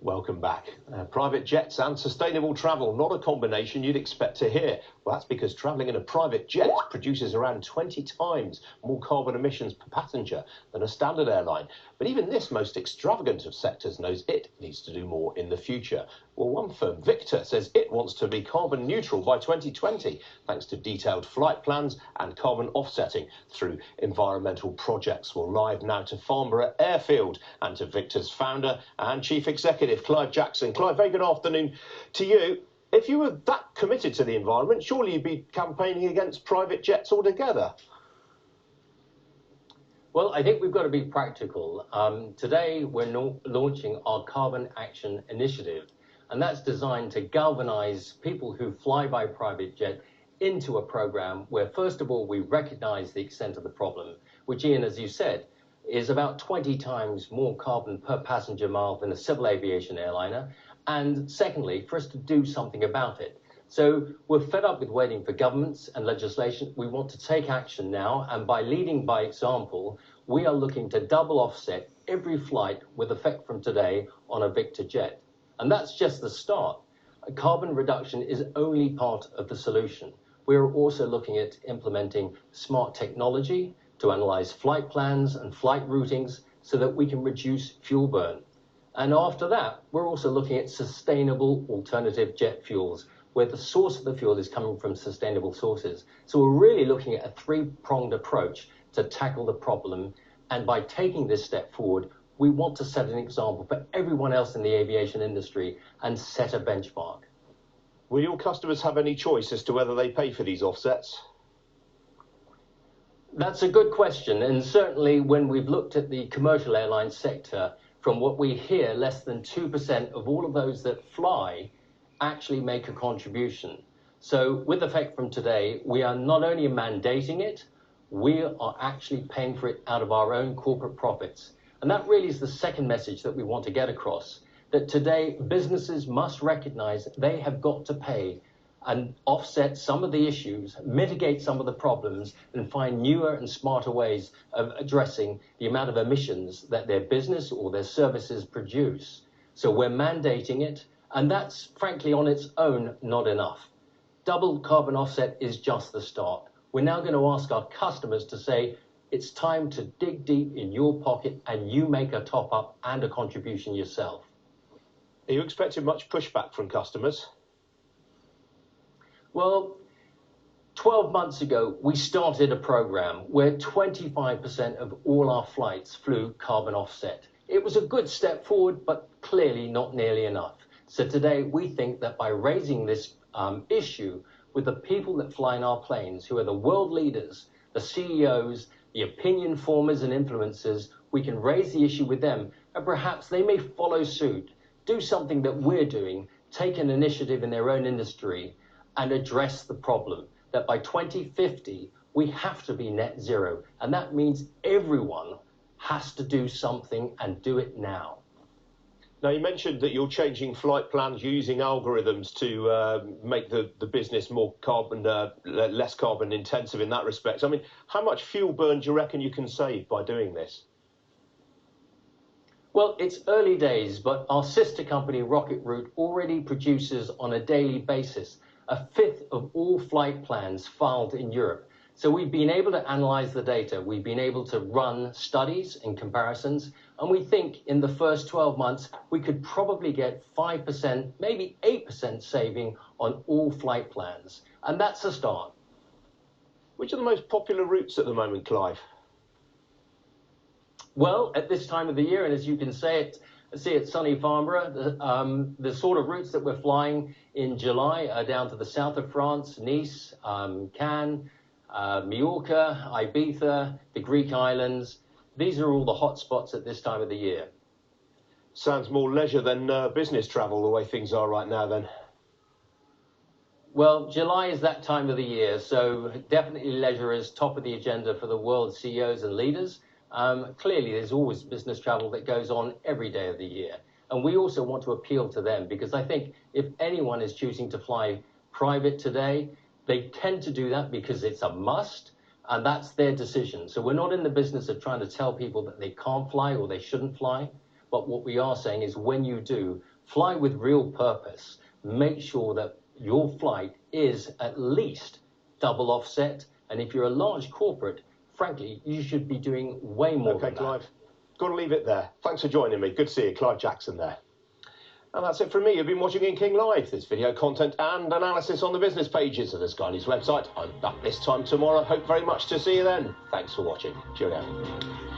Welcome back. Private jets and sustainable travel, not a combination you'd expect to hear. Well, that's because travelling in a private jet produces around 20 times more carbon emissions per passenger than a standard airline. But even this most extravagant of sectors knows it needs to do more in the future. Well, one firm, Victor, says it wants to be carbon neutral by 2020, thanks to detailed flight plans and carbon offsetting through environmental projects. Well, live now to Farnborough Airfield and to Victor's founder and chief executive, Clive Jackson. Clive, very good afternoon to you. If you were that committed to the environment, surely you'd be campaigning against private jets altogether. Well, I think we've got to be practical. Today, we're launching our Carbon Action Initiative, and that's designed to galvanise people who fly by private jet into a programme where, first of all, we recognise the extent of the problem, which, Ian, as you said, is about 20 times more carbon per passenger mile than a civil aviation airliner. And secondly, for us to do something about it. So we're fed up with waiting for governments and legislation. We want to take action now. And by leading by example, we are looking to double offset every flight with effect from today on a Victor jet. And that's just the start. Carbon reduction is only part of the solution. We're also looking at implementing smart technology to analyse flight plans and flight routings so that we can reduce fuel burn. And after that, we're also looking at sustainable alternative jet fuels, where the source of the fuel is coming from sustainable sources. So we're really looking at a three-pronged approach to tackle the problem. And by taking this step forward, we want to set an example for everyone else in the aviation industry and set a benchmark. Will your customers have any choice as to whether they pay for these offsets? That's a good question. And certainly when we've looked at the commercial airline sector, from what we hear, less than 2% of all of those that fly actually make a contribution. So with effect from today, we are not only mandating it, we are actually paying for it out of our own corporate profits. And that really is the second message that we want to get across, that today businesses must recognize they have got to pay and offset some of the issues, mitigate some of the problems, and find newer and smarter ways of addressing the amount of emissions that their business or their services produce. So we're mandating it, and that's frankly on its own not enough. Double carbon offset is just the start. We're now going to ask our customers to say, it's time to dig deep in your pocket and you make a top up and a contribution yourself. Are you expecting much pushback from customers? Well, 12 months ago, we started a program where 25% of all our flights flew carbon offset. It was a good step forward, but clearly not nearly enough. So today, we think that by raising this issue with the people that fly in our planes, who are the world leaders, the CEOs, the opinion formers and influencers, we can raise the issue with them, and perhaps they may follow suit, do something that we're doing, take an initiative in their own industry, and address the problem that by 2050, we have to be net zero. And that means everyone has to do something and do it now. Now, you mentioned that you're changing flight plans, using algorithms to make the business more less carbon intensive in that respect. I mean, how much fuel burn do you reckon you can save by doing this? Well, it's early days, but our sister company, Rocket Route, already produces on a daily basis a fifth of all flight plans filed in Europe. So we've been able to analyze the data. We've been able to run studies and comparisons. And we think in the first 12 months, we could probably get 5%, maybe 8% saving on all flight plans. And that's a start. Which are the most popular routes at the moment, Clive? Well, at this time of the year, and as you can see at sunny Farnborough, the sort of routes that we're flying in July are down to the south of France, Nice, Cannes, Majorca, Ibiza, the Greek islands. These are all the hot spots at this time of the year. Sounds more leisure than business travel, the way things are right now then. Well, July is that time of the year, so definitely leisure is top of the agenda for the world CEOs and leaders. Clearly, there's always business travel that goes on every day of the year. And we also want to appeal to them because I think if anyone is choosing to fly private today, they tend to do that because it's a must, and that's their decision. So we're not in the business of trying to tell people that they can't fly or they shouldn't fly. But what we are saying is when you do, Fly with real purpose. Make sure that your flight is at least double offset. And if you're a large corporate, frankly, you should be doing way more than that. Okay, Clive, got to leave it there. Thanks for joining me. Good to see you, Clive Jackson there. And that's it from me. You've been watching In King Live. There's video content and analysis on the business pages of the Sky News website. I'm back this time tomorrow. Hope very much to see you then. Thanks for watching. Cheerio.